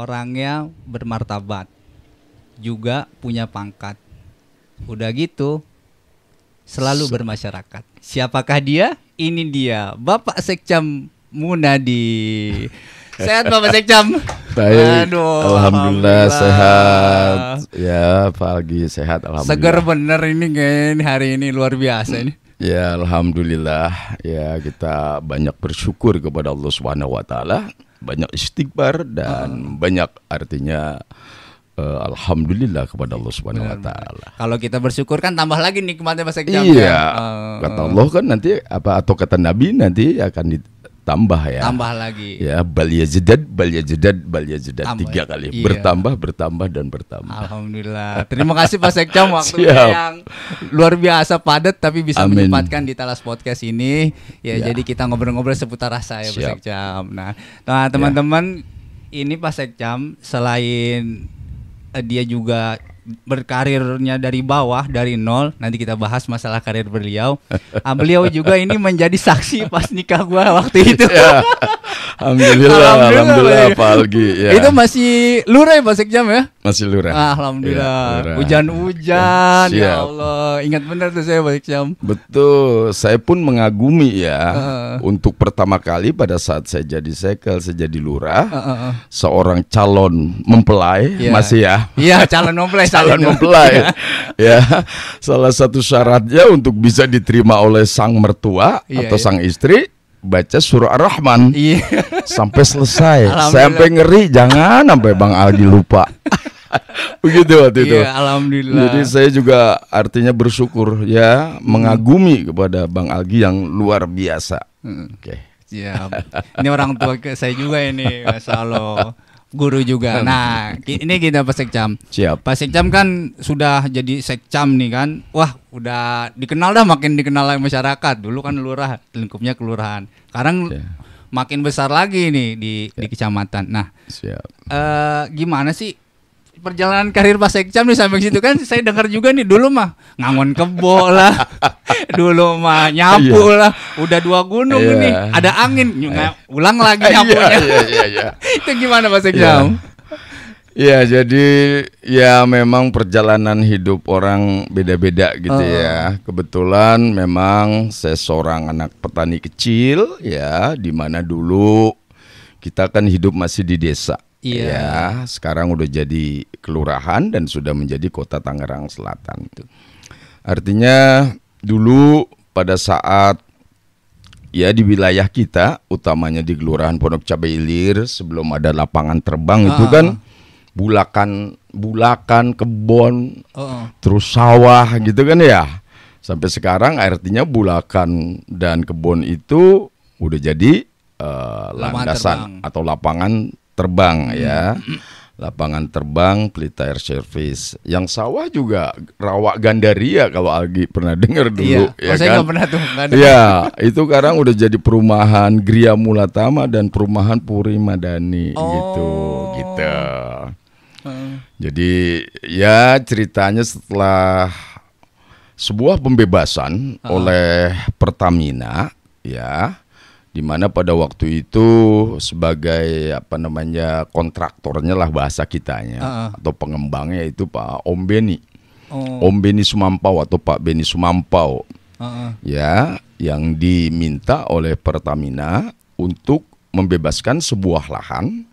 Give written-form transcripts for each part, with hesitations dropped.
orangnya bermartabat, juga punya pangkat. Udah gitu selalu bermasyarakat. Siapakah dia? Ini dia, Bapak Sekcam Munadi. Sehat Bapak Sekcam? Baik, Aduh, alhamdulillah sehat. Ya, pagi sehat alhamdulillah. Seger bener ini kayaknya hari ini luar biasa ini. Ya, alhamdulillah. Ya, kita banyak bersyukur kepada Allah Subhanahu wa taala, banyak istighfar dan banyak artinya alhamdulillah kepada Allah Subhanahu wa taala. Kalau kita bersyukur kan tambah lagi nikmatnya Pak Sekjam. Iya. Kata Allah kan nanti atau kata Nabi nanti akan ditambah ya. Tambah lagi. Ya, bal yazdad 3 kali. Iya. Bertambah dan bertambah. Alhamdulillah. Terima kasih Pak Sekjam waktunya Siap. yang luar biasa padat tapi bisa Amin. menyempatkan di Talas Podcast ini. Ya, Ya. jadi kita ngobrol-ngobrol seputar rasa ya Pak Siap. Sekjam. Nah, teman-teman ini Pak Sekjam selain dia juga berkarirnya dari bawah, dari nol. Nanti kita bahas masalah karir beliau. Beliau juga ini menjadi saksi pas nikah gua waktu itu. Ya. Alhamdulillah Pak Algi ya. Itu masih lurah ya Pak Sekjam ya? Masih lurah. Alhamdulillah. Ya, lurah. Hujan-hujan ya Siap. Allah. Ingat benar tuh saya Pak Sekjam. Betul, saya pun mengagumi ya. Untuk pertama kali pada saat saya jadi sekel, saya jadi lurah, seorang calon mempelai Iya. masih ya. Iya, calon mempelai. Calon mempelai ya. Salah satu syaratnya untuk bisa diterima oleh sang mertua Iya, atau iya. sang istri baca surah Ar-Rahman Iya. sampai selesai. Alhamdulillah. Saya sampai ngeri jangan sampai Bang Aldi lupa. Begitu waktu itu. Iya, alhamdulillah. Jadi saya juga artinya bersyukur ya, mengagumi kepada Bang Algi yang luar biasa. Oke. Siap. Ini orang tua saya juga ini, Masya Allah. Guru juga. Nah, ini kita Pak Sekjam. Siap. Pak Sekjam kan sudah jadi Sekcam nih kan. Wah, udah dikenal dah, makin dikenal oleh masyarakat. Dulu kan lurah, lingkupnya kelurahan. Sekarang Ya. makin besar lagi nih di kecamatan. Nah, Siap. gimana sih perjalanan karir Pak Sekcam nih sampai situ kan? Saya dengar juga nih dulu mah ngangon kebo lah, dulu mah nyapu lah, udah 2 gunung Iya. ini, ada angin, ulang lagi nyapunya. Iya. Itu gimana Pak Sekjam? Ya, jadi ya memang perjalanan hidup orang beda-beda gitu ya. Kebetulan memang saya seorang anak petani kecil ya, di mana dulu kita kan hidup masih di desa. Iya. Ya, sekarang udah jadi kelurahan dan sudah menjadi kota Tangerang Selatan. Artinya dulu pada saat ya di wilayah kita, utamanya di Kelurahan Pondok Cabe Ilir, sebelum ada lapangan terbang itu kan bulakan kebon, terus sawah gitu kan ya. Sampai sekarang artinya bulakan dan kebon itu udah jadi landasan atau lapangan terbang ya. Lapangan terbang Pelita Air Service. Yang sawah juga Rawa Gandaria kalau Algi pernah dengar dulu. Iya. Ya Saya kan? nggak pernah tuh. Nggak ada. Ya, itu sekarang udah jadi perumahan Gria Mulatama dan perumahan Puri Madani gitu. Jadi ya ceritanya setelah sebuah pembebasan oleh Pertamina ya, di mana pada waktu itu sebagai kontraktornya lah bahasa kitanya atau pengembangnya itu Pak Om Beni. Om Beni Sumampau atau Pak Beni Sumampau. Ya, yang diminta oleh Pertamina untuk membebaskan sebuah lahan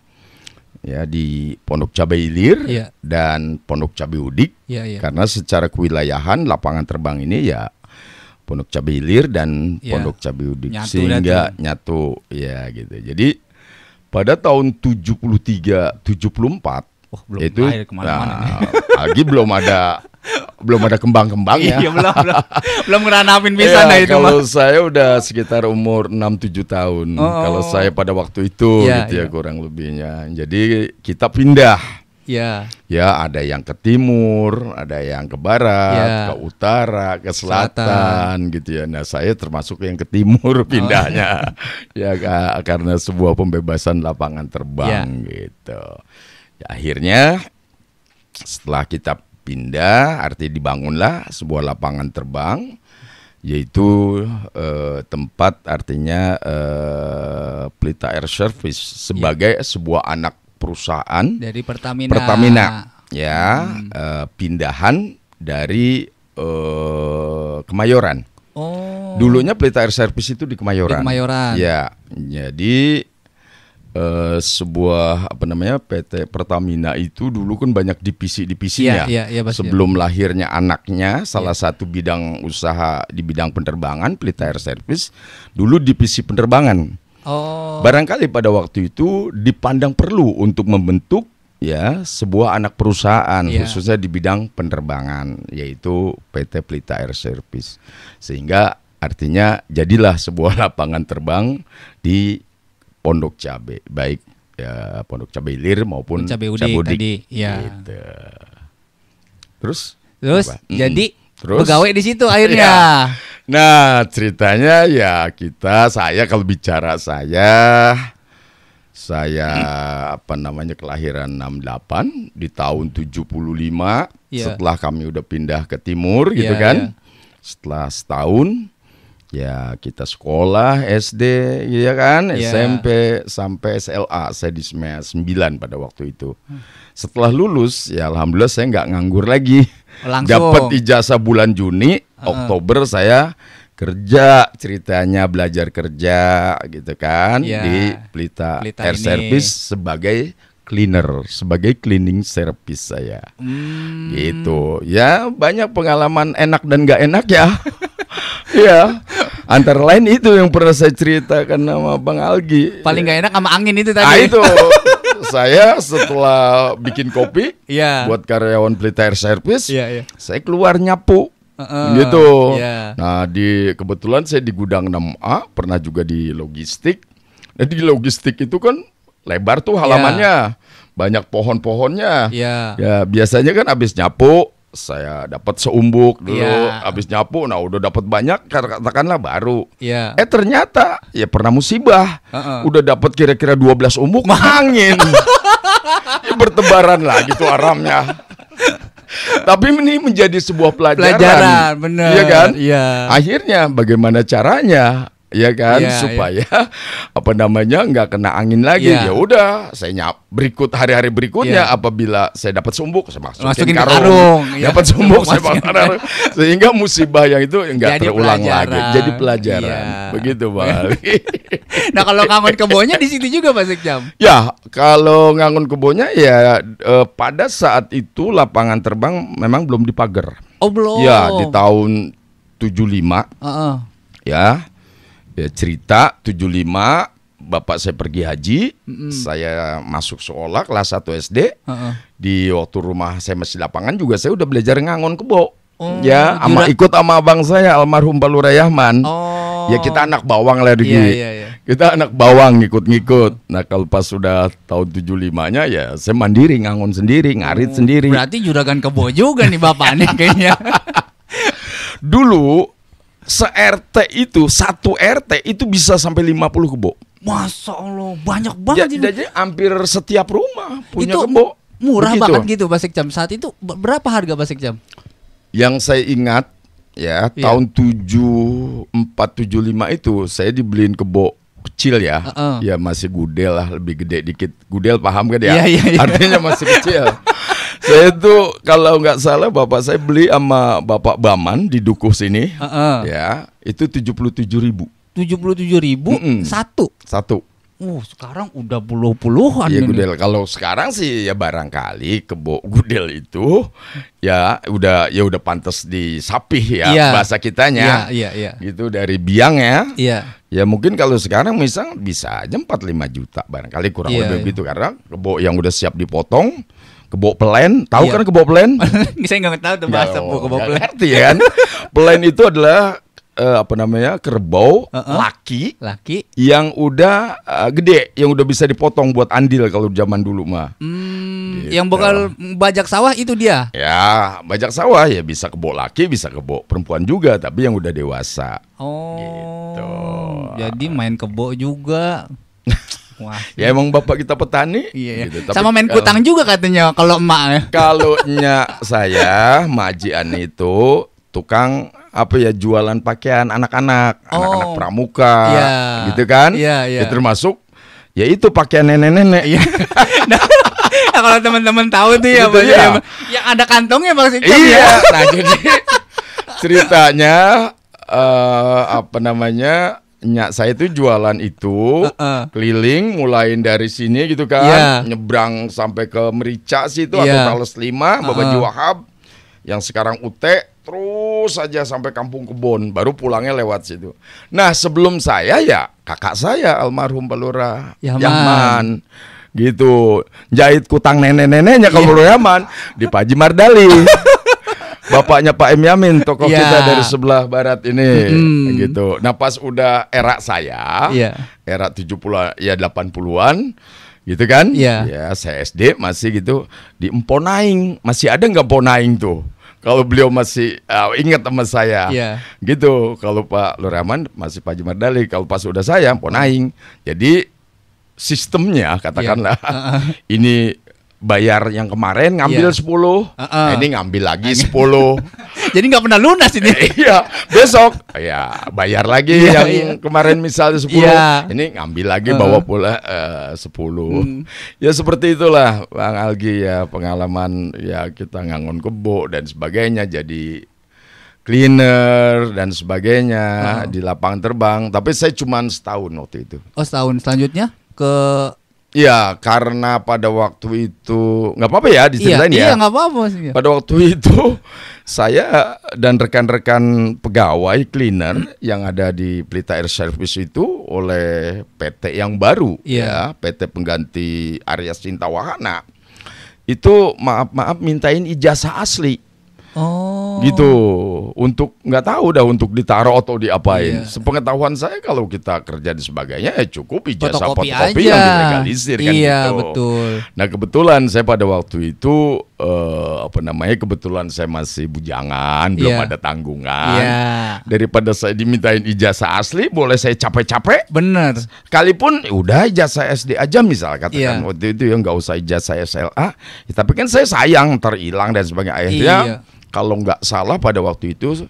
ya di Pondok Cabe Ilir dan Pondok Cabe Udik. Karena secara kewilayahan lapangan terbang ini ya Pondok Cabe Ilir dan Pondok Cabe Udik sehingga nyatu ya gitu. Jadi pada tahun 73-74 belum itu lahir kemana-mana lagi belum ada kembang-kembangnya. Iya, belum ngeranapin pisan dah itu mah. Kalau saya udah sekitar umur 6-7 tahun. Kalau saya pada waktu itu gitu ya kurang lebihnya. Jadi kita pindah. Ya, ada yang ke timur, ada yang ke barat, ke utara, ke selatan gitu ya. Nah, saya termasuk yang ke timur pindahnya. Ya, karena sebuah pembebasan lapangan terbang gitu. Ya, akhirnya setelah kita pindah, artinya dibangunlah sebuah lapangan terbang, yaitu tempat artinya Pelita Air Service sebagai sebuah anak perusahaan Dari Pertamina. Pertamina, ya, pindahan dari Kemayoran. Oh. Dulunya Pelita Air Service itu di Kemayoran. Di Kemayoran. Ya, jadi sebuah PT Pertamina itu dulu kan banyak divisi-divisinya. Iya, pasti. Sebelum lahirnya anaknya, salah satu bidang usaha di bidang penerbangan, Pelita Air Service, dulu divisi penerbangan. Oh. Barangkali pada waktu itu dipandang perlu untuk membentuk ya sebuah anak perusahaan khususnya di bidang penerbangan, yaitu PT Pelita Air Service. Sehingga artinya jadilah sebuah lapangan terbang di Pondok Cabe, baik ya Pondok Cabe Ilir maupun Cabe Udik tadi, ya. Gitu. Terus jadi pegawai di situ akhirnya. Ya. Nah, ceritanya ya saya kalau bicara kelahiran 68 di tahun 75 setelah kami udah pindah ke timur gitu kan. Setelah setahun ya kita sekolah SD ya kan, SMP sampai SLA saya di SMEA 9 pada waktu itu. Setelah lulus ya alhamdulillah saya nggak nganggur lagi. Dapat ijazah bulan Juni, Oktober saya kerja, ceritanya belajar kerja gitu kan di Pelita Air Service sebagai cleaner, sebagai cleaning service saya. Gitu. Ya banyak pengalaman enak dan gak enak ya. Iya. Antara lain itu yang pernah saya ceritakan sama Bang Algi. Paling gak enak sama angin itu tadi. Itu. Saya setelah bikin kopi buat karyawan Pelita Air Service, saya keluar nyapu. Gitu. Nah, kebetulan saya di gudang 6A, pernah juga di logistik. Nah, di logistik itu kan lebar tuh halamannya. Banyak pohon-pohonnya. Ya, biasanya kan habis nyapu saya dapat seumbuk dulu, habis nyapu nah udah dapat banyak katakanlah baru. Ternyata ya pernah musibah. Udah dapat kira-kira 12 umbuk angin. Ya, bertebaran lah gitu aramnya. Tapi ini menjadi sebuah pelajaran bener. Iya kan? Iya. Akhirnya bagaimana caranya? Ya kan, supaya nggak kena angin lagi. Ya udah, saya hari-hari berikutnya apabila saya dapat sumbuk, saya masukin karung. Dapat sumbuk, saya masukin karung. Sehingga musibah yang itu nggak terulang lagi. Jadi pelajaran. Begitu, Bang. Nah, kalau ngangon kebonya di situ juga, Pak Sekjam. Ya, kalau ngangon kebonya ya pada saat itu lapangan terbang memang belum dipagar. Oh, belum. Ya, di tahun 75. Ya. Ya, cerita 75 bapak saya pergi haji, saya masuk sekolah kelas 1 SD. Di waktu rumah saya masih lapangan juga saya udah belajar ngangon kebo. Ikut sama abang saya almarhum Pak Lurah Yahman. Ya kita anak bawang lah Kita anak bawang ngikut-ngikut. Nah, kalau pas sudah tahun 75-nya ya saya mandiri ngangon sendiri, ngarit sendiri. Berarti juragan kebo juga nih bapaknya kayaknya. Dulu se-RT itu, satu RT itu bisa sampai 50 kebo. Masya Allah, banyak banget. Jadi hampir setiap rumah punya itu kebo. Murah banget gitu Pak Sekjam. Saat itu berapa harga Pak Sekjam? Yang saya ingat tahun 74 75 itu saya dibeliin kebo kecil ya. Ya masih gudel lah, lebih gede dikit. Gudel paham kan ya? Artinya masih kecil. Saya tuh kalau nggak salah bapak saya beli sama bapak Baman di Dukuh sini, ya itu 77.000. 77.000 satu. Sekarang udah puluhan. Iya gudel. Kalau sekarang sih ya barangkali kebo gudel itu ya udah pantas disapih ya bahasa kitanya. Gitu dari biang ya. Ya mungkin kalau sekarang misal bisa aja 4-5 juta barangkali kurang lebih begitu karena kebo yang udah siap dipotong. Kebo pelen, tahu kan kebo pelen? Saya nggak tahu tuh bahasa kebo pelen. Ngerti kan? Pelen itu adalah kerbau laki yang udah gede, yang udah bisa dipotong buat andil kalau zaman dulu mah. Gitu. Yang bakal bajak sawah itu dia? Ya, bajak sawah ya bisa kebo laki, bisa kebo perempuan juga, tapi yang udah dewasa. Gitu. Jadi main kebo juga. Wah. Ya emang bapak kita petani. Gitu. Tapi sama main kutang juga katanya kalau emak. Kalau saya Majian itu tukang jualan pakaian anak-anak pramuka gitu kan. Ya termasuk Ya itu pakaian nenek-nenek. Iya. Nah, kalau teman-teman tahu tuh ya, Gitu ya. yang ada kantongnya Bang Sikam Iya. ya. Nah jadi ceritanya apa namanya, nyak saya itu jualan itu keliling mulain dari sini gitu kan, Iya. nyebrang sampai ke Merica situ Iya. atau Tales 5, Babaji Wahab yang sekarang UT, terus saja sampai Kampung Kebon, baru pulangnya lewat situ. Nah sebelum saya ya kakak saya almarhum Pak Lurah Yahman gitu, jahit kutang nenek-neneknya ke Lurah Yahman di Pak Haji Mardali. Bapaknya Pak M. Yamin, tokoh kita dari sebelah barat ini, gitu. Nah pas udah era saya, era 70 ya 80-an, gitu kan? Ya saya SD masih gitu di Emponaing, masih ada nggak Emponaing tuh? Kalau beliau masih ingat sama saya, gitu. Kalau Pak Luraman masih Pak Haji Mardali, kalau pas udah saya Emponaing. Jadi sistemnya katakanlah ini bayar yang kemarin ngambil 10, ini ngambil lagi 10. Jadi nggak pernah lunas ini. Iya, besok ya bayar lagi yang kemarin misalnya 10, ini ngambil lagi bawa pula 10. Ya seperti itulah Bang Algi ya, pengalaman ya kita ngangon kebo dan sebagainya, jadi cleaner dan sebagainya di lapangan terbang. Tapi saya cuma setahun waktu itu. Oh setahun, selanjutnya ke... Ya karena pada waktu itu nggak apa-apa ya diceritain Iya ya. nggak apa-apa sih. Pada waktu itu saya dan rekan-rekan pegawai cleaner yang ada di Pelita Air Service itu oleh PT yang baru ya, PT pengganti Arya Sinta Wahana, itu maaf mintain ijazah asli. Gitu, untuk nggak tahu dah untuk ditaruh atau diapain. Sepengetahuan saya kalau kita kerja di sebagainya ya cukup ijazah fotokopi yang dilegalisir kan gitu. Betul. Nah kebetulan saya pada waktu itu kebetulan saya masih bujangan, belum ada tanggungan. Daripada saya dimintain ijazah asli, boleh saya capek-capek. Bener. Sekalipun udah ijazah SD aja misal katakan waktu itu ya nggak usah ijazah SLA. Ya, tapi kan saya sayang terhilang dan sebagainya. Akhirnya kalau nggak salah pada waktu itu,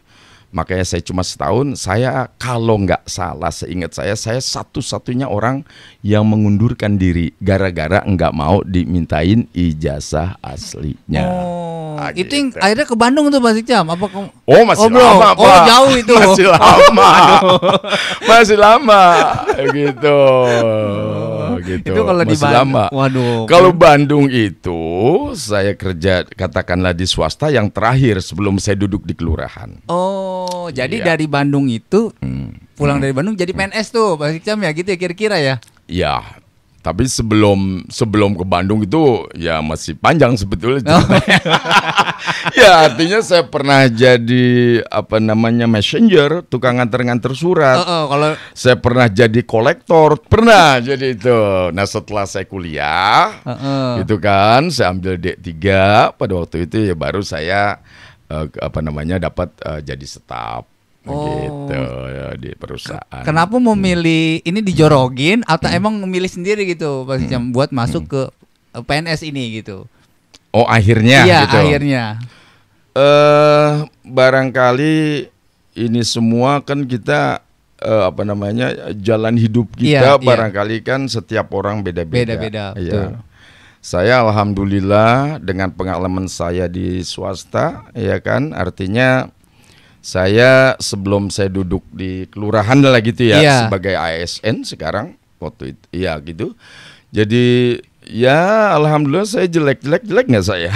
makanya saya cuma setahun. Saya kalau nggak salah, seingat saya satu-satunya orang yang mengundurkan diri gara-gara nggak mau dimintain ijazah aslinya. Itu yang akhirnya ke Bandung tuh Pak Sikam? Apa masih lama Pak. Oh jauh itu. Masih lama. Masih lama gitu. Gitu. Itu kalau di Bandung. Waduh. Kalau Bandung itu saya kerja katakanlah di swasta yang terakhir sebelum saya duduk di kelurahan. Oh, jadi dari Bandung itu pulang dari Bandung jadi PNS tuh Pak Sikam ya gitu ya kira-kira ya? Ya. Tapi sebelum ke Bandung itu ya masih panjang sebetulnya. Ya artinya saya pernah jadi messenger, tukang nganter surat. Kalau saya pernah jadi kolektor, pernah jadi itu. Nah setelah saya kuliah, gitu kan, saya ambil D3 pada waktu itu ya baru saya dapat jadi staf. Gitu ya, di perusahaan. Kenapa memilih ini dijorogin atau emang memilih sendiri gitu Pak Sikam buat masuk ke PNS ini gitu? Oh akhirnya iya, gitu. Akhirnya. Barangkali ini semua kan kita jalan hidup kita barangkali kan setiap orang beda-beda. Betul. Saya alhamdulillah dengan pengalaman saya di swasta ya kan, artinya saya sebelum saya duduk di kelurahan lah gitu ya sebagai ASN sekarang waktu itu gitu. Jadi ya alhamdulillah saya jelek nggak saya?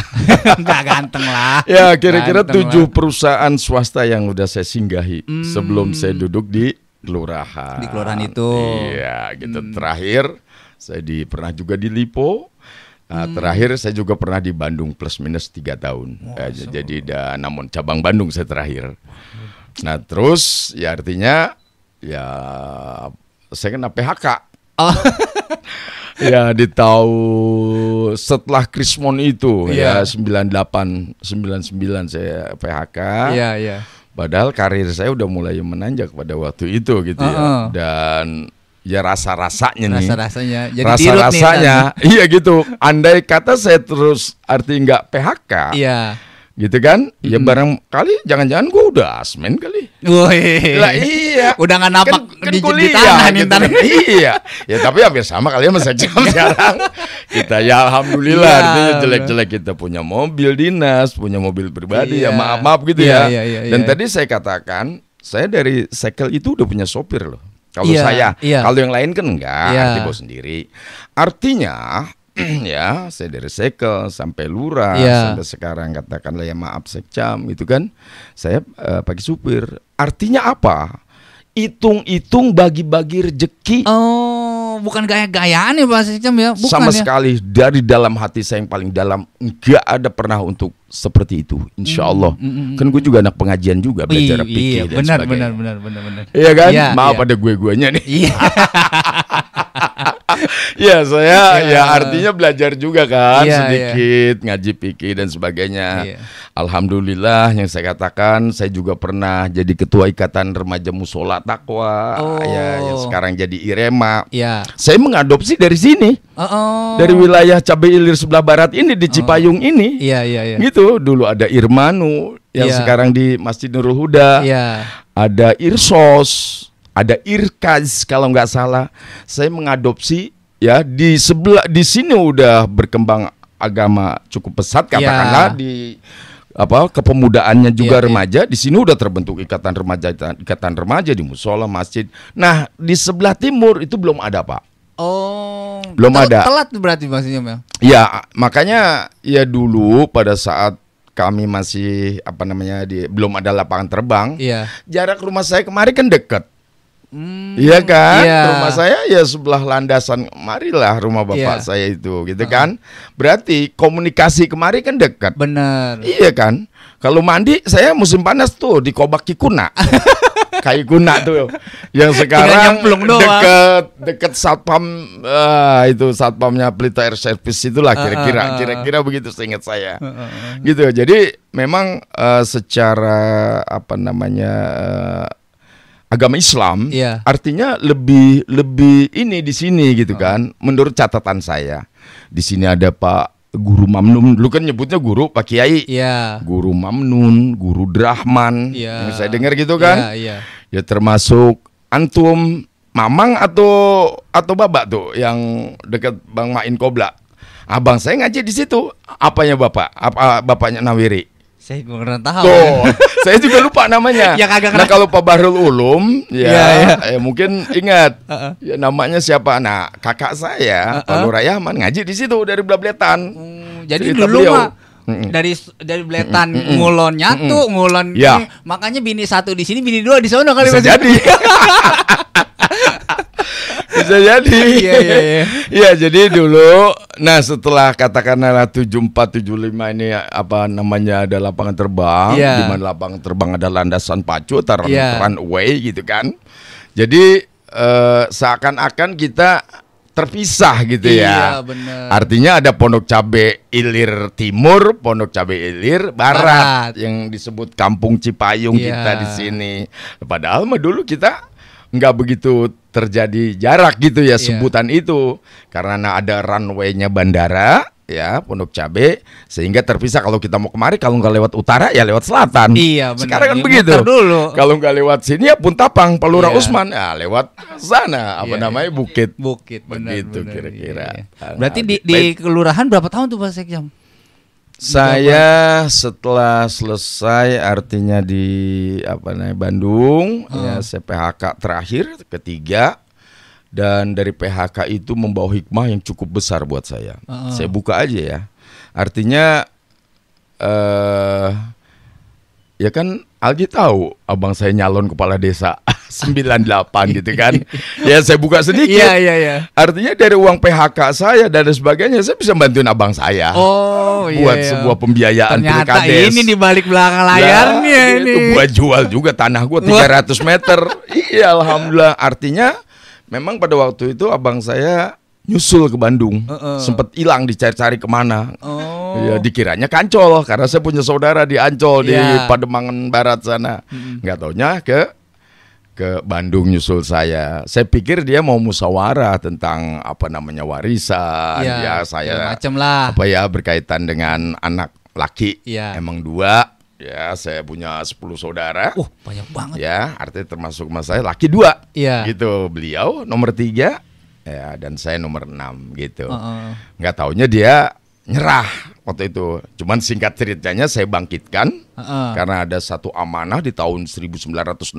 Nggak ganteng lah. Ya kira-kira 7 perusahaan swasta yang udah saya singgahi sebelum saya duduk di kelurahan. Di kelurahan itu. Iya gitu. Terakhir saya pernah juga di Lipo. Terakhir saya juga pernah di Bandung plus minus 3 tahun. Jadi namun cabang Bandung saya terakhir. Nah terus ya artinya ya saya kena PHK. Ya di tahun setelah Krismon itu ya 98 99 saya PHK. Iya. Padahal karir saya udah mulai menanjak pada waktu itu gitu ya. Dan ya rasa-rasanya nih. Jadi rasa-rasanya. Iya gitu. Andai kata saya terus nggak PHK. Iya. gitu kan? Ya barangkali jangan-jangan gue udah asmen kali. Woi. Lah iya. Udah nggak napak kan di kuliah, tangan gitu ntar. kan. Iya. Ya tapi hampir sama kali ya Mas Sekjam sekarang. Kita ya alhamdulillah Iya, artinya jelek-jelek kita punya mobil dinas, punya mobil pribadi Iya. ya maaf-maaf gitu Iya, ya. iya, Dan iya. tadi saya katakan saya dari Sekel itu udah punya sopir loh. Kalau Iya, saya, iya. kalau yang lain kan enggak, Iya. arti bawa sendiri. Artinya ya saya dari Sekel sampai lurah Iya. sampai sekarang katakanlah ya maaf Sekjam gitu kan. Saya pakai supir. Artinya apa? Hitung-hitung bagi-bagi rezeki. Oh, bukan gaya-gayaan ya Pak Sekjam ya? Bukan Sama ya? sekali dari dalam hati saya yang paling dalam enggak ada pernah untuk seperti itu. Insya Allah. Kan gue juga anak pengajian juga belajar fikih dan benar, sebagainya. benar. Iya kan? Iya, Maaf iya. ada gue-guenya nih. Iya. Ya saya Iya. ya artinya belajar juga kan Iya, sedikit ngaji fikih dan sebagainya. Iya. Alhamdulillah yang saya katakan saya juga pernah jadi ketua ikatan remaja musola takwa Oh. ya yang sekarang jadi IREMA. Iya. Saya mengadopsi dari sini. Oh. Dari wilayah Cabai Ilir sebelah barat ini di Cipayung ini. Iya, iya, iya. Gitu dulu ada Irmanu yang Iya. sekarang di Masjid Nurul Huda. Iya. Ada Irsos, ada Irkaz kalau nggak salah. Saya mengadopsi ya di sebelah di sini udah berkembang agama cukup pesat katakanlah Ya. di apa kepemudaannya juga Iya, remaja di sini udah terbentuk ikatan remaja di musola masjid. Nah di sebelah timur itu belum ada Pak. Oh. Belum ada. Telat berarti maksudnya Mel. Ya makanya ya dulu pada saat kami masih apa namanya belum ada lapangan terbang. Iya. Jarak rumah saya kemari kan dekat. Hmm, Iya kan, iya. rumah saya ya sebelah landasan marilah rumah bapak Iya. saya itu, gitu kan. Berarti komunikasi kemari kan dekat. Bener. Iya kan. Kalau mandi saya musim panas tuh di Kobak Kikuna. Kai Kuna tuh, yang sekarang nyemplung doang. deket satpam itu satpamnya Pelita Air Service itulah kira-kira begitu seingat saya. Gitu. Jadi memang secara apa namanya agama Islam, Iya. artinya lebih ini di sini gitu kan. Menurut catatan saya, di sini ada Pak Guru Mamnun, dulu kan nyebutnya guru Pak Kiai. Iya. Guru Mamnun, Guru Drahman, Iya. yang saya dengar gitu kan. Iya, iya. Ya termasuk antum, Mamang atau Babak tuh yang dekat Bang Main Kobla. Abang saya ngaji di situ. Apanya Bapak? Apa bapaknya Nawiri? Saya kurang tahu. Tuh, saya juga lupa namanya. Ya, kagak Nah kena- kalau Pak Bahrul Ulum, Iya, ya mungkin ingat, ya namanya siapa? Nah kakak saya, Pak Nur Rahman ngaji di situ dari Belabletan. Jadi Cerita dulu beliau. mah dari Bletan ngulon nyatu, ngulon Ya. ini, makanya bini satu di sini, bini dua di sana kali Bisa Mas. jadi. Bisa jadi. Iya, iya, iya. Iya, jadi dulu nah setelah katakanlah 74 75 ini apa namanya ada lapangan terbang, Iya. di mana lapangan terbang ada landasan pacu atau Iya. runway gitu kan. Jadi seakan-akan kita terpisah gitu ya. Iya, bener. Artinya ada Pondok Cabe Ilir Timur, Pondok Cabe Ilir Barat, Barat. yang disebut Kampung Cipayung Iya. kita di sini. Padahal mah dulu kita nggak begitu terjadi jarak gitu ya Iya. sebutan itu karena ada runway-nya bandara ya Pondok Cabe sehingga terpisah kalau kita mau kemari kalau nggak lewat utara ya lewat selatan. Iya, benar. Sekarang kan Iya, begitu. muter dulu. Kalau nggak lewat sini ya Puntapang, Pelura Iya. Usman ya lewat sana apa Iya, namanya iya. Bukit. Bukit benar. Begitu benar, kira-kira. iya. Berarti di kelurahan berapa tahun tuh Pak Sekjam? Saya setelah selesai artinya di apa namanya Bandung ya saya PHK terakhir ketiga dan dari PHK itu membawa hikmah yang cukup besar buat saya. Saya buka aja ya. Artinya ya kan Algi tahu abang saya nyalon kepala desa 98 gitu kan. Ya saya buka sedikit. Iya, iya, iya. Artinya dari uang PHK saya dan sebagainya saya bisa bantuin abang saya. Oh, iya. Buat iya. sebuah pembiayaan Ternyata pilkades. ini di balik belakang layarnya Lah, ini. itu gua jual juga tanah gua 300 meter. Iya, alhamdulillah. Artinya memang pada waktu itu abang saya nyusul ke Bandung. Sempet hilang dicari-cari kemana. Oh. Ya dikiranya Kancol karena saya punya saudara di Ancol di Iya. Pademangan Barat sana. Nggak taunya ke Bandung nyusul saya. Saya pikir dia mau musyawarah tentang apa namanya warisan. Iya, Ya saya macam lah. apa ya berkaitan dengan anak laki, Iya. emang 2. Ya, saya punya 10 saudara. Banyak banget. Ya, artinya termasuk mas saya laki 2. Iya. Gitu. Beliau nomor 3, ya, dan saya nomor 6 gitu. Nggak taunya dia nyerah waktu itu. Cuman singkat ceritanya saya bangkitkan karena ada satu amanah di tahun 1968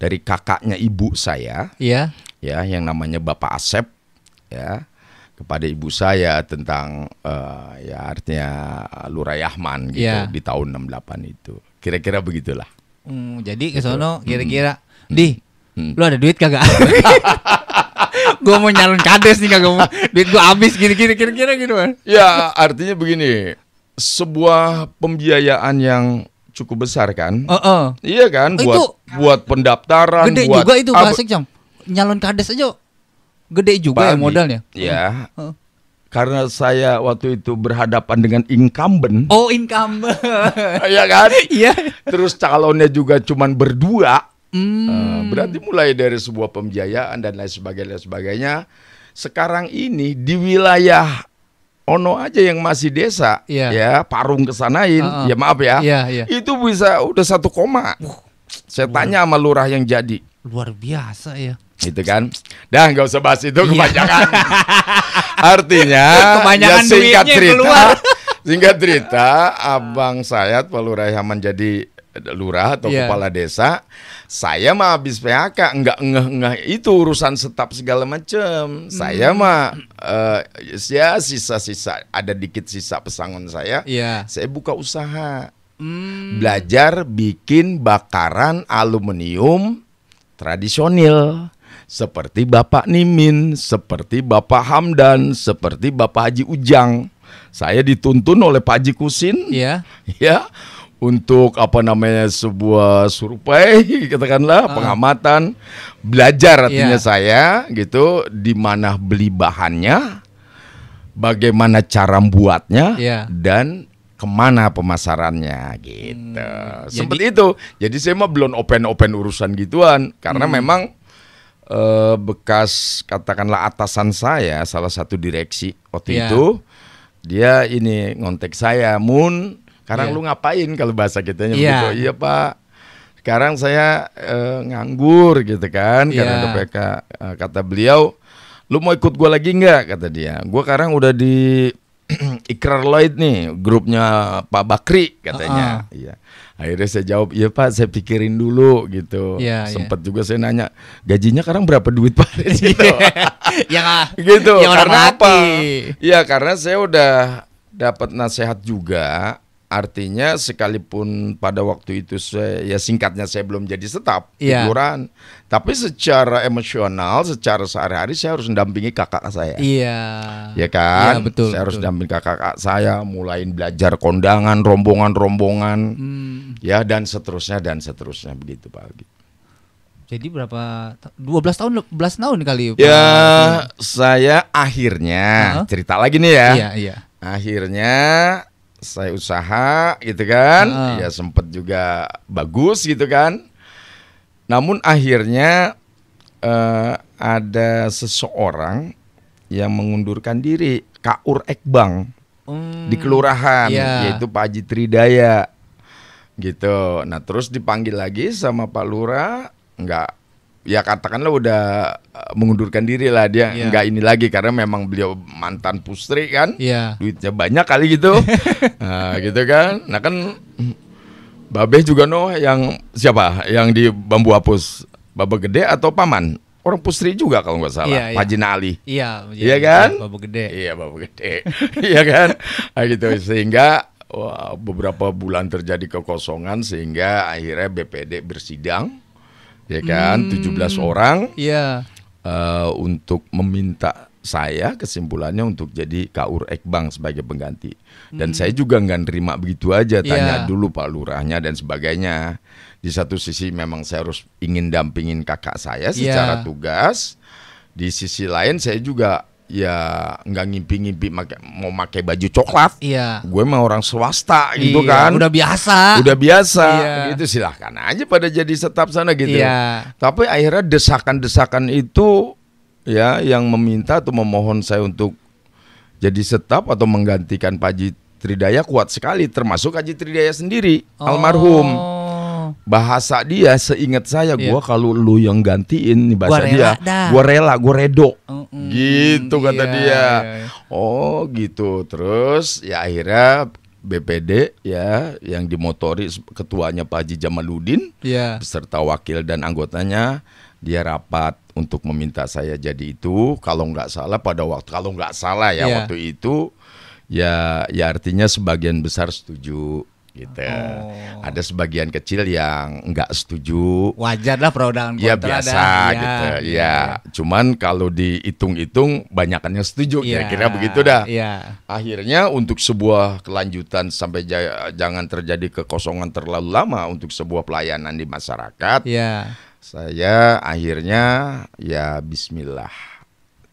dari kakaknya ibu saya. Iya. Ya, yang namanya Bapak Asep, ya, kepada ibu saya tentang ya artinya Lurah Yahman gitu, Iya. di tahun 68 itu. Kira-kira begitulah. Jadi ke sono kira-kira, Di, lu ada duit kagak? Gua mau nyalon kades nih, kagak mau. Duit gua habis gini-gini, kira-kira gitu kan. Ya, artinya begini, sebuah pembiayaan yang cukup besar kan? Iya kan, buat pendaftaran, gede buat juga itu Pak Sekjam. Nyalon kades aja gede juga ya modalnya. Ya. Karena saya waktu itu berhadapan dengan incumbent. Oh, incumbent. Iya kan? Iya. Terus calonnya juga cuman berdua. Berarti mulai dari sebuah pembiayaan dan lain sebagainya. Sekarang ini di wilayah Ono aja yang masih desa, ya Parung kesanain, ya maaf ya, itu bisa udah 1 koma. Saya tanya sama lurah yang jadi. Luar biasa ya. Gitu kan. Dah nggak usah bahas itu, kebanyakan. Artinya kebanyakan ya singkat cerita, keluar. abang saya Pak Lurah Yahman jadi lurah atau kepala desa. Saya mah habis PHK nggak ngeh itu urusan setap segala macem. Saya mah ya sisa-sisa, ada dikit sisa pesangon saya. Saya buka usaha. Belajar bikin bakaran aluminium tradisional. Seperti Bapak Nimin, seperti Bapak Hamdan, seperti Bapak Haji Ujang. Saya dituntun oleh Pak Haji Kusin, ya, untuk apa namanya sebuah survei, katakanlah pengamatan, belajar artinya saya, gitu, di mana beli bahannya, bagaimana cara membuatnya, dan kemana pemasarannya, gitu. Seperti itu. Jadi saya mah belum open urusan gituan, karena memang bekas katakanlah atasan saya, salah satu direksi waktu itu, dia ini ngontek saya, Mun, sekarang lu ngapain kalau bahasa kitanya begitu? Iya Pak, sekarang saya nganggur gitu kan, karena ada PK. Kata beliau, lu mau ikut gua lagi nggak? Kata dia, gua sekarang udah di Ikrar Lloyd nih, grupnya Pak Bakri katanya. Iya. Akhirnya saya jawab, iya Pak, saya pikirin dulu gitu. Sempet juga saya nanya, gajinya sekarang berapa duit Pak? Gitu. Gitu. Karena apa? Iya, karena saya udah dapat nasihat juga. Artinya sekalipun pada waktu itu saya, ya singkatnya saya belum jadi staf di kelurahan, tapi secara emosional, secara sehari-hari saya harus mendampingi kakak saya. Ya kan? Betul, saya harus mendampingi kakak saya, mulai belajar kondangan, rombongan, ya dan seterusnya begitu Pak. Jadi berapa? 12 tahun kali. Ya, saya akhirnya cerita lagi nih ya. Akhirnya saya usaha gitu kan, ya sempet juga bagus gitu kan. Namun akhirnya ada seseorang yang mengundurkan diri, Kaur Ekbang di kelurahan, yaitu Pak Haji Tridaya gitu. Nah terus dipanggil lagi sama Pak Lurah, nggak, ya katakanlah udah mengundurkan diri lah dia, nggak ini lagi karena memang beliau mantan pustri kan, duitnya banyak kali gitu. Nah, gitu kan. Nah kan Babeh juga yang siapa yang di Bambu Hapus, Baba Gede atau Paman, orang pustri juga kalau nggak salah, Pak Haji Ali. Iya kan? Baba Gede. Iya Baba Gede. Iya kan? Nah, gitu sehingga beberapa bulan terjadi kekosongan sehingga akhirnya BPD bersidang. Ya kan, 17 orang untuk meminta saya, kesimpulannya untuk jadi Kaur Ekbang sebagai pengganti. Dan saya juga nggak nerima begitu aja, tanya dulu Pak Lurahnya dan sebagainya. Di satu sisi memang saya harus ingin dampingin kakak saya secara tugas. Di sisi lain saya juga ya nggak ngimpi-ngimpi mau pakai baju coklat. Gue mah orang swasta gitu kan. Udah biasa. Gitu, silahkan aja pada jadi staf sana gitu. Tapi akhirnya desakan-desakan itu ya yang meminta atau memohon saya untuk jadi staf atau menggantikan Pak Haji Tridaya kuat sekali, termasuk Haji Tridaya sendiri, almarhum. Bahasa dia seingat saya, gua kalau lu yang gantiin nih bahasa dia, gua rela, gua redo. Gitu kata dia. Oh gitu. Terus ya akhirnya BPD ya yang dimotori ketuanya Pak Haji Jamaluddin beserta wakil dan anggotanya, dia rapat untuk meminta saya jadi itu. Kalau nggak salah waktu itu ya artinya sebagian besar setuju gitu. Ada sebagian kecil yang nggak setuju. Wajar lah pro dan kontra. Ya biasa gitu. Ya, cuman kalau dihitung-hitung banyakannya setuju. Kira-kira begitu dah. Akhirnya untuk sebuah kelanjutan sampai jangan terjadi kekosongan terlalu lama untuk sebuah pelayanan di masyarakat. Saya akhirnya ya Bismillah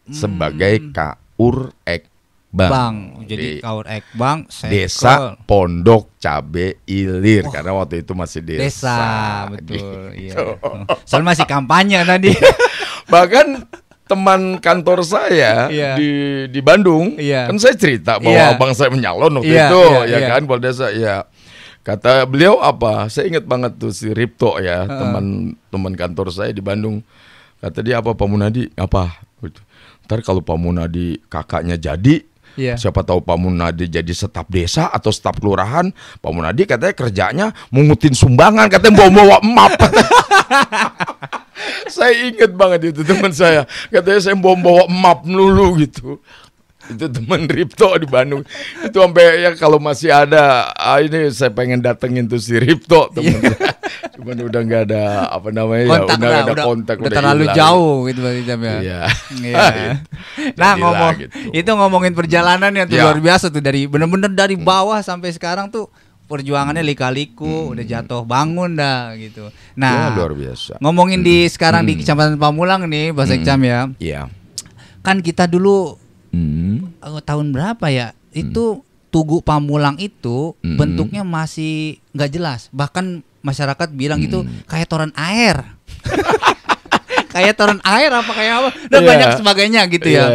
sebagai Kaur Ekbang. Jadi Kaur Ekbang Desa Pondok Cabe Ilir karena waktu itu masih desa. Betul. Gitu. Soalnya masih kampanye tadi. Bahkan teman kantor saya di Bandung kan saya cerita bahwa abang saya menyalon waktu itu kan Polda desa kata beliau apa? Saya ingat banget tuh si Ripto ya, teman kantor saya di Bandung. Kata dia apa, Pak Munadi? Apa? Ntar kalau Pak Munadi kakaknya jadi, siapa tahu Pak Munadi jadi staf desa atau staf kelurahan, Pak Munadi katanya kerjanya mungutin sumbangan, katanya bawa map. Saya ingat banget itu teman saya. Katanya saya bawa map dulu gitu. Itu teman Ripto di Bandung. Itu sampai ya kalau masih ada ini saya pengen datengin tuh si Ripto teman. Cuman udah nggak ada apa namanya kontak udah ada kontak, udah terlalu hilang. Jauh gitu ya. Nah ngomongin perjalanan yang tuh luar biasa tuh, dari bener-bener dari bawah sampai sekarang tuh perjuangannya lika-liku, udah jatuh bangun dah gitu. Nah luar biasa. Ngomongin di sekarang di Kecamatan Pamulang nih Pak Sekcam ya. Kan kita dulu tahun berapa ya itu Tugu Pamulang itu bentuknya masih nggak jelas, bahkan masyarakat bilang itu kayak toren air. Kayak toren air apa kayak apa dan banyak sebagainya gitu ya.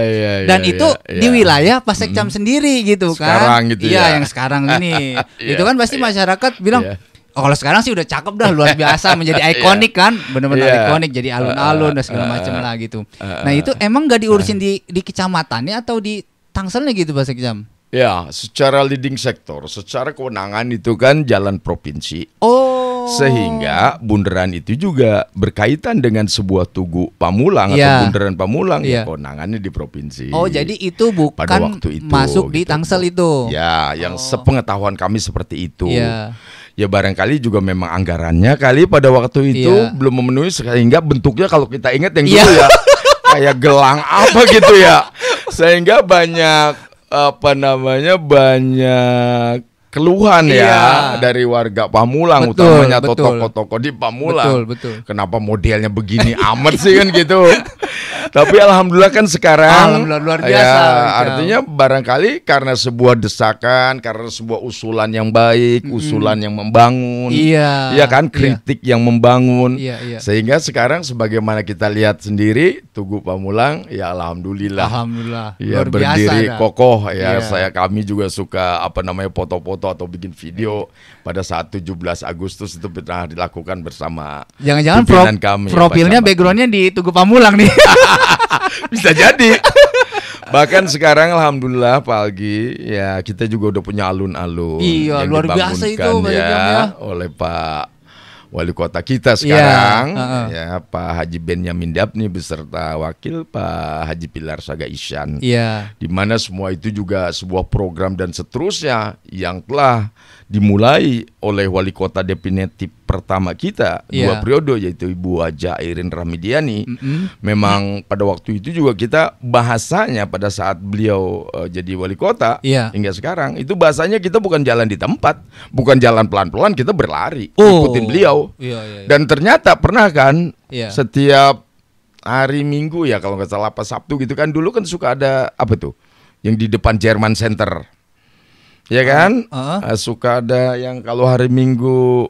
Dan itu di wilayah Pak Sekcam sendiri gitu kan. Sekarang gitu yang sekarang ini. Itu kan pasti masyarakat bilang kalau sekarang sih udah cakep dah, luar biasa, menjadi ikonik kan, benar-benar ikonik, jadi alun-alun dan segala macam lah gitu. Nah itu emang nggak diurusin di kecamatannya atau di Tangselnya gitu Pak Sekcam? Ya, secara leading sektor, secara kewenangan itu kan jalan provinsi. Sehingga bundaran itu juga berkaitan dengan sebuah Tugu Pamulang atau bundaran Pamulang ya kewenangannya di provinsi. Jadi itu bukan pada waktu itu, masuk di Tangsel itu. Ya, yang sepengetahuan kami seperti itu. Ya barangkali juga memang anggarannya kali pada waktu itu belum memenuhi sehingga bentuknya kalau kita ingat yang dulu ya kayak gelang apa gitu ya. Sehingga banyak banyak keluhan dari warga Pamulang, utamanya atau toko-toko di Pamulang. Kenapa modelnya begini amat sih kan gitu. Tapi alhamdulillah kan sekarang luar biasa. Artinya barangkali karena sebuah desakan, karena sebuah usulan yang baik, usulan yang membangun, kan kritik yang membangun, sehingga sekarang sebagaimana kita lihat sendiri Tugu Pamulang, ya alhamdulillah, ya luar berdiri biasa, kokoh ya. Kami juga suka foto-foto atau bikin video pada saat 17 Agustus itu pernah dilakukan bersama. Jangan-jangan kami, profilnya backgroundnya di Tugu Pamulang nih. Bisa jadi. Bahkan sekarang alhamdulillah Pak Algi ya kita juga udah punya alun-alun yang luar biasa itu oleh Pak Wali Kota kita sekarang ya Pak Haji Benyamin Dapni beserta wakil Pak Haji Pilar Saga Isyan. Di mana semua itu juga sebuah program dan seterusnya yang telah dimulai oleh Wali Kota definitif pertama kita 2 periode yaitu Ibu Haja Airin Rahmidiani. Memang pada waktu itu juga kita bahasanya pada saat beliau jadi wali kota hingga sekarang itu bahasanya kita bukan jalan di tempat, bukan jalan pelan-pelan, kita berlari ikutin beliau. Dan ternyata pernah kan setiap hari Minggu ya kalau nggak salah apa Sabtu gitu kan, dulu kan suka ada apa tuh yang di depan Jerman Center. Ya kan? Suka ada yang kalau hari Minggu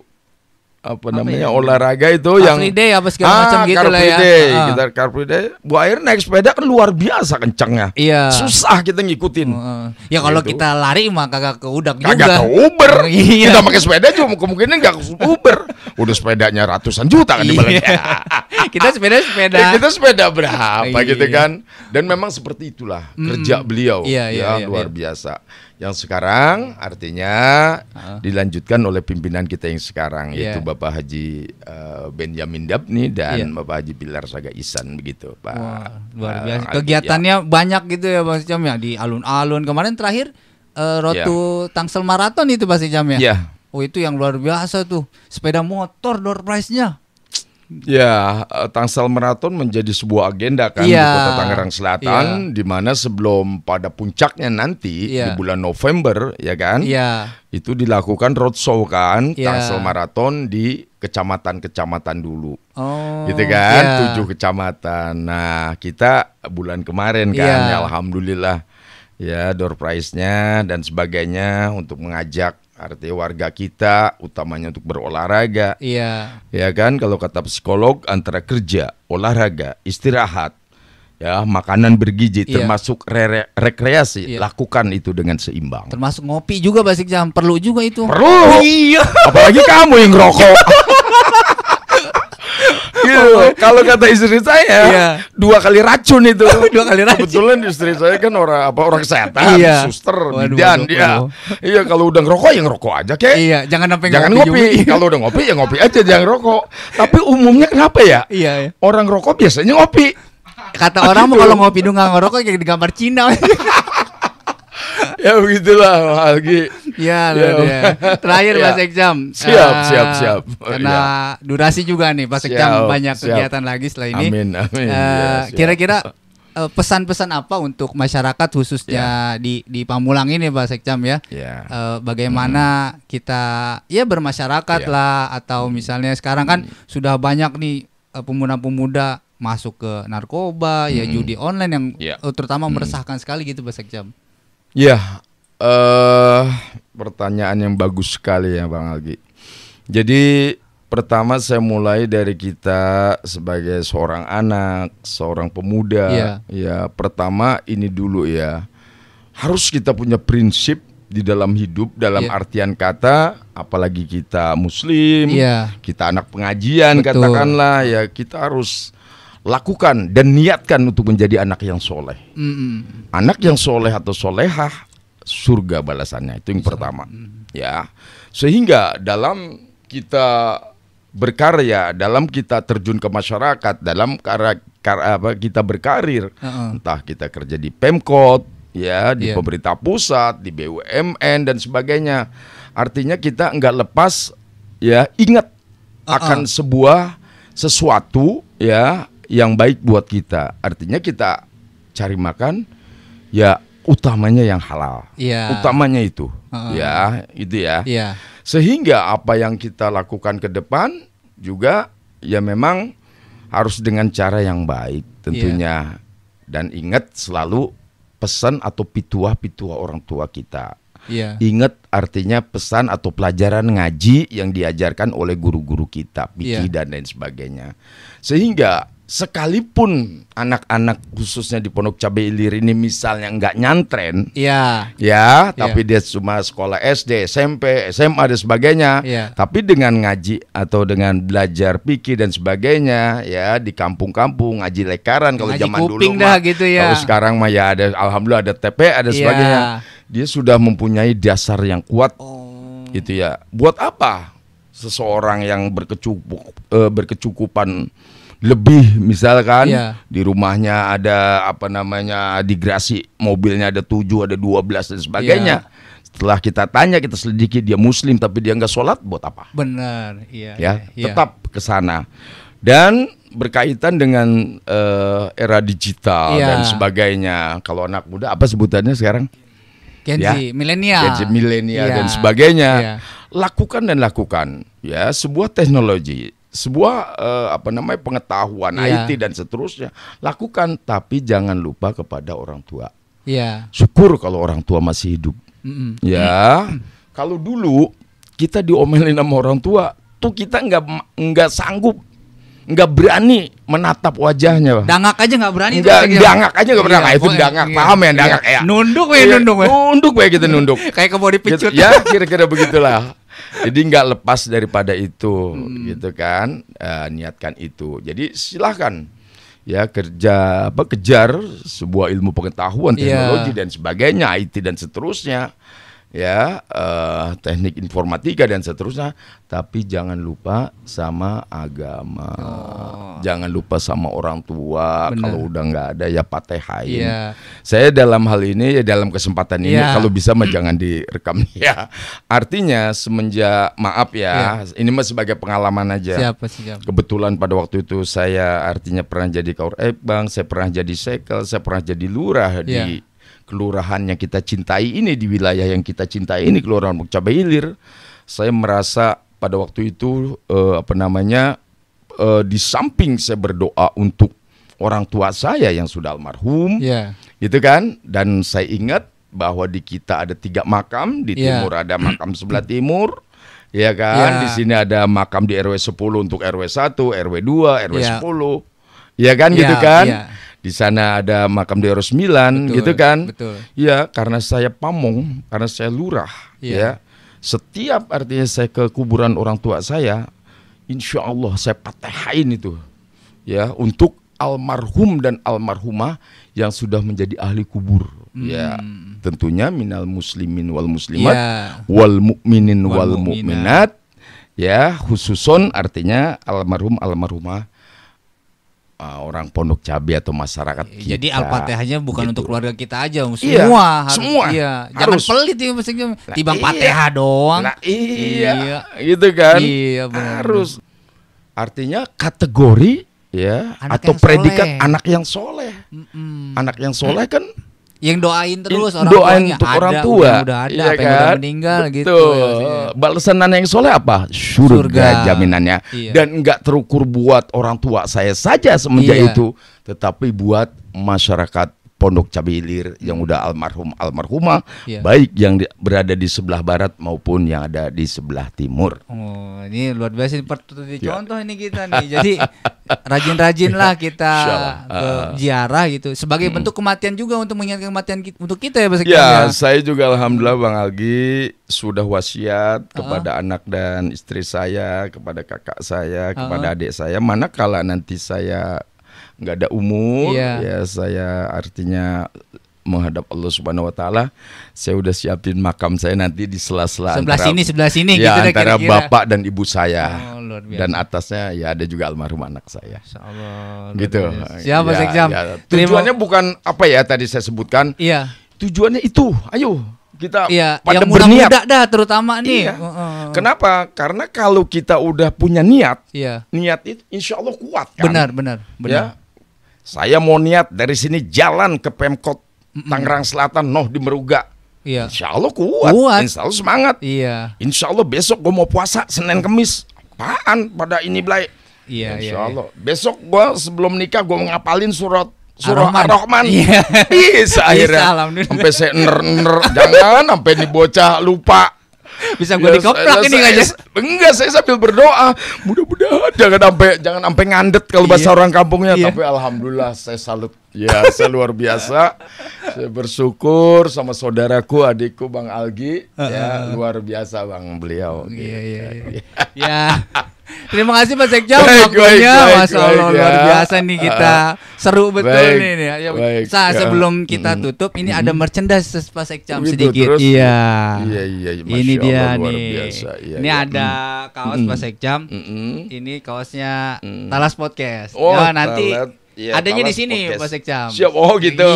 apa namanya olahraga itu yang Free day apa segala macam gitu Car lah Free ya. Day. Kita Car Free Day. Bu Air naik sepeda kan luar biasa kencangnya. Iya. Susah kita ngikutin. Ya kalau Gitu. kita lari mah kagak ke udak Kagak juga. ke Uber. Iya. Kita pakai sepeda juga kemungkinan nggak ke Uber. Udah sepedanya ratusan juta kan di Iya. Kita sepeda. Ya, kita sepeda berapa Iya. gitu kan. Dan memang seperti itulah kerja beliau. Iya, ya iya, luar iya. biasa. Yang sekarang artinya dilanjutkan oleh pimpinan kita yang sekarang Iya. yaitu Bapak Haji Benjamin Dabni dan Iya. Bapak Haji Pilar Saga Ihsan begitu Pak. Wah, luar Pak biasa. Aldi, Kegiatannya banyak gitu ya Mas Icam ya di alun-alun. Kemarin terakhir Road to Tangsel Marathon itu Mas Icam ya. Ya. Oh itu yang luar biasa tuh. Sepeda motor door prize-nya. Ya, Tangsel Marathon menjadi sebuah agenda kan Iya. di Kota Tangerang Selatan, di mana sebelum pada puncaknya nanti Iya. di bulan November, ya kan? Iya. Itu dilakukan roadshow kan, Iya. Tangsel Marathon di kecamatan-kecamatan dulu, Oh. gitu kan? iya. 7 kecamatan. Nah, kita bulan kemarin kan, Iya. ya alhamdulillah, ya door prize-nya dan sebagainya untuk mengajak artinya warga kita, utamanya untuk berolahraga. Iya. Ya kan, kalau kata psikolog antara kerja, olahraga, istirahat, ya makanan bergizi, Iya. termasuk rekreasi, Iya. lakukan itu dengan seimbang. Termasuk ngopi juga Mas Icam. Perlu juga itu. Perlu. Iya. Apalagi kamu yang ngerokok. Gitu. Kalau kata istri saya, Iya. 2 kali racun itu. 2 kali racun. Kebetulan istri saya kan orang kesehatan, Iya. suster, Waduh, bidan waduh, dia. waduh. Iya, kalau udah ngerokok ya ngerokok aja kek. Iya, jangan sampai Jangan ngopi ngopi. juga. Kalau udah ngopi ya ngopi aja, jangan rokok. Tapi umumnya kenapa ya? Iya, iya. Orang rokok biasanya ngopi. Kata orang mau kalau ngopi dulu nggak ngerokok kayak di gambar Cina. Ya begitulah lagi. Ya, Ya. ya. Terakhir Ya. Mas Ekjam. Siap. Karena durasi juga nih, Mas Siap, Ekjam banyak siap. kegiatan lagi setelah ini. Amin. Ya, siap. Kira-kira pesan-pesan apa untuk masyarakat khususnya di Pamulang ini, Mas Ekjam ya? Ya. Bagaimana kita ya bermasyarakat Ya. lah, atau misalnya sekarang kan sudah banyak nih pemuda-pemuda masuk ke narkoba, ya judi online yang Ya. terutama meresahkan sekali gitu, Mas Ekjam. Ya, pertanyaan yang bagus sekali ya Bang Algi. Jadi pertama saya mulai dari kita sebagai seorang anak, seorang pemuda. Iya. Ya, pertama ini dulu ya. Harus kita punya prinsip di dalam hidup, dalam Iya. artian kata, apalagi kita muslim, Iya. kita anak pengajian Betul. katakanlah, ya kita harus lakukan dan niatkan untuk menjadi anak yang soleh. Mm-mm. Anak yang soleh atau solehah, surga balasannya, itu yang pertama. Ya, sehingga dalam kita berkarya, dalam kita terjun ke masyarakat, dalam kita berkarir, entah kita kerja di Pemkot, ya, di Iya. pemerintah pusat, di BUMN dan sebagainya. Artinya kita nggak lepas, ya, ingat akan sebuah sesuatu, ya, yang baik buat kita. Artinya kita cari makan, ya utamanya yang halal. Iya. Utamanya itu, ya, itu ya. Iya. Sehingga apa yang kita lakukan ke depan juga ya memang harus dengan cara yang baik tentunya. Dan ingat selalu pesan atau pituah-pituah orang tua kita. Iya. Ingat artinya pesan atau pelajaran ngaji yang diajarkan oleh guru-guru kita, fikih Iya. dan lain sebagainya. Sehingga sekalipun anak-anak khususnya di Pondok Cabai Ilir ini misalnya nggak nyantren, Iya. ya, tapi dia cuma sekolah SD, SMP, SMA dan sebagainya. Iya. Tapi dengan ngaji atau dengan belajar fikih dan sebagainya, ya di kampung-kampung ngaji lekaran kalau Ngaji zaman dulu kuping mah. dah gitu ya. Kalau sekarang mah ya ada, alhamdulillah ada TP, ada Iya. sebagainya. Dia sudah mempunyai dasar yang kuat, gitu ya. Buat apa seseorang yang berkecukupan lebih, misalkan Iya. di rumahnya ada apa namanya di garasi mobilnya ada 7, ada 12 dan sebagainya. Setelah kita tanya, kita selidiki dia muslim tapi dia nggak sholat, buat apa? Benar. Iya. Ya, iya. tetap ke sana. Dan berkaitan dengan era digital Iya. dan sebagainya. Kalau anak muda apa sebutannya sekarang? Gen Ya. Z, milenial. Gen Z, milenial Iya. dan sebagainya. Iya. Lakukan dan lakukan ya sebuah teknologi, sebuah pengetahuan Iya. IT dan seterusnya. Lakukan, tapi jangan lupa kepada orang tua. Iya. Syukur kalau orang tua masih hidup. Mm-mm. Ya, kalau dulu kita diomelin sama orang tua, waktu kita nggak sanggup, nggak berani menatap wajahnya. Dangak aja nggak berani. Dangak aja nggak berani. Itu dangak, paham ya dangak ya. Nunduk kayak gitu nunduk. Kayak mau dipecut. Gitu, ya kira-kira begitulah. Jadi nggak lepas daripada itu, gitu kan. Niatkan itu. Jadi silahkan ya kejar sebuah ilmu pengetahuan, teknologi dan sebagainya, IT dan seterusnya. Ya, teknik informatika dan seterusnya, tapi jangan lupa sama agama, jangan lupa sama orang tua. Kalau udah nggak ada ya patehain. Saya dalam hal ini, ya dalam kesempatan ini, kalau bisa mah jangan direkam ya. Artinya semenjak, maaf ya, ini mah sebagai pengalaman aja. Siap. Kebetulan pada waktu itu saya artinya pernah jadi kaur ekbang, saya pernah jadi sekel, saya pernah jadi lurah di kelurahan yang kita cintai ini, di wilayah yang kita cintai ini, Kelurahan Pondok Cabe Ilir. Saya merasa pada waktu itu di samping saya berdoa untuk orang tua saya yang sudah almarhum, gitu kan. Dan saya ingat bahwa di kita ada 3 makam, di timur ada makam sebelah timur, ya kan. Di sini ada makam di RW 10 untuk RW 1, RW 2, RW 10, ya kan, gitu kan. Di sana ada makam di RW 9, gitu kan. Ya, karena saya pamong, karena saya lurah, ya. Setiap artinya saya ke kuburan orang tua saya, insya Allah saya patehain itu, ya, untuk almarhum dan almarhumah yang sudah menjadi ahli kubur. Ya, tentunya minal muslimin wal muslimat, wal mu'minin wal mu'minat, ya, khususon artinya almarhum almarhumah orang Pondok Cabe atau masyarakat kita. Jadi Al-Fatihahnya bukan untuk keluarga kita aja, semua. Jangan pelit ya maksudnya. Tibang Fatihah doang. Gitu kan. Benar. Harus. Artinya kategori ya anak atau predikat soleh. Anak yang soleh. Anak yang soleh kan yang doain terus doain untuk orang tua, udah ada, ya kan? udah meninggal. Betul. Gitu. Balasan anak yang soleh apa? Surga jaminannya. Dan enggak terukur buat orang tua saya saja semenjak itu, tetapi buat masyarakat Pondok Cabe Ilir yang udah almarhum almarhumah, baik yang berada di sebelah barat maupun yang ada di sebelah timur. Oh, ini luar biasa seperti contoh ini kita nih. Jadi rajin-rajinlah kita ke ziarah gitu sebagai bentuk kematian juga, untuk mengingatkan kematian untuk kita ya, saya juga alhamdulillah Bang Algi sudah wasiat kepada anak dan istri saya, kepada kakak saya, kepada adik saya, manakala nanti saya nggak ada umur, ya saya artinya menghadap Allah Subhanahu Wa Taala, saya udah siapin makam saya nanti di sela-sela sebelah sini ya, gitu antara kira-kira. bapak dan ibu saya, dan atasnya ya ada juga almarhum anak saya. Insyaallah, gitu. Siapa Sekjam? Tujuannya bukan apa ya tadi saya sebutkan. Tujuannya itu, ayo kita pada yang berniat. Muda dah terutama nih. Kenapa? Karena kalau kita udah punya niat, niat itu insya Allah kuat kan. Benar. Ya? Saya mau niat dari sini jalan ke Pemkot Tangerang Selatan, di Meruga. Insya Allah kuat. Insya Allah semangat. Insya Allah besok gue mau puasa Senin Kemis. Apaan pada ini belai? Insya Allah. Besok gue sebelum nikah gue ngapalin surah Ar-Rahman. Bisa akhirnya. Sampai saya jangan sampai nih bocah lupa. Bisa gue dikoplak ini aja. Enggak, saya sambil berdoa. Mudah-mudahan jangan sampai ngandet kalau bahasa orang kampungnya. Tapi alhamdulillah saya salut. Ya, saya luar biasa. Saya bersyukur sama saudaraku, adikku Bang Algi. Ya, luar biasa Bang beliau. Ya. Terima kasih Pak Sekjam, waktunya Masya Allah luar biasa nih kita. Seru betul nih. Sebelum kita tutup, ini ada merchandise Pak Sekjam sedikit. Iya. Ini dia Allah, nih. Ini ada kaos Pak Sekjam. Ini kaosnya Talas Podcast. Nanti adanya di sini Pak Sekjam. Siap, gitu.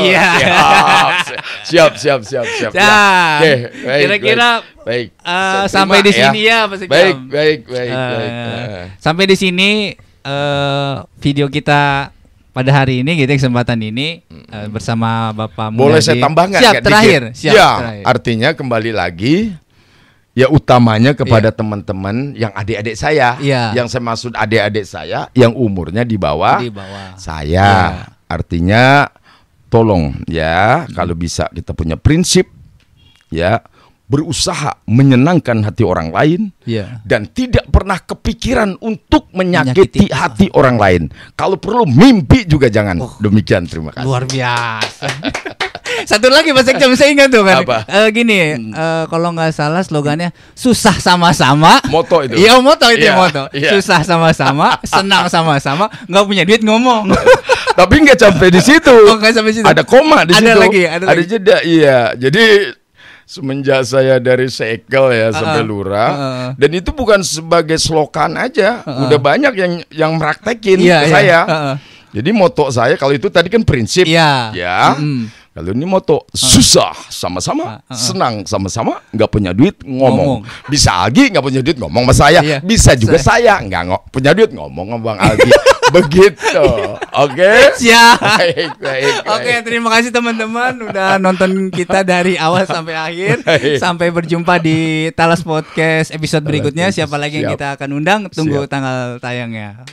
Siap. Kira-kira baik. Sampai di sini ya Pak Sekjam. Baik. Sampai di sini video kita pada hari ini, gitu, kesempatan ini bersama Bapak Mulyadi. Boleh saya tambah nggak? Siap, terakhir. Artinya kembali lagi. Ya utamanya kepada teman-teman yang adik-adik saya, yang saya maksud adik-adik saya yang umurnya di bawah saya. Artinya tolong ya, kalau bisa kita punya prinsip ya, berusaha menyenangkan hati orang lain, dan tidak pernah kepikiran untuk menyakiti hati orang lain. Kalau perlu mimpi juga jangan. Demikian, terima kasih. Luar biasa. Satu lagi Pak Sekjam, saya ingat tuh kan. Kalau nggak salah slogannya susah sama-sama. Moto itu. Iya, moto itu moto. Susah sama-sama, senang sama-sama, nggak punya duit ngomong. Tapi nggak sampai di situ. Nggak sampai situ. Ada koma di situ. Ada lagi. Jeda. Iya. Jadi semenjak saya dari Sekel ya sampai Lurah, dan itu bukan sebagai slogan aja, udah banyak yang meraktekin ke saya. Jadi moto saya kalau itu tadi kan prinsip, kalau ini moto susah sama-sama, senang sama-sama, nggak punya duit ngomong. Bisa Algi nggak punya duit ngomong sama saya, bisa juga saya nggak punya duit ngomong sama Bang Algi. Begitu, oke? Siap. Baik. Oke, terima kasih teman-teman udah nonton kita dari awal sampai akhir. Sampai berjumpa di Talas Podcast episode berikutnya. Siapa lagi yang kita akan undang? Tunggu tanggal tayangnya.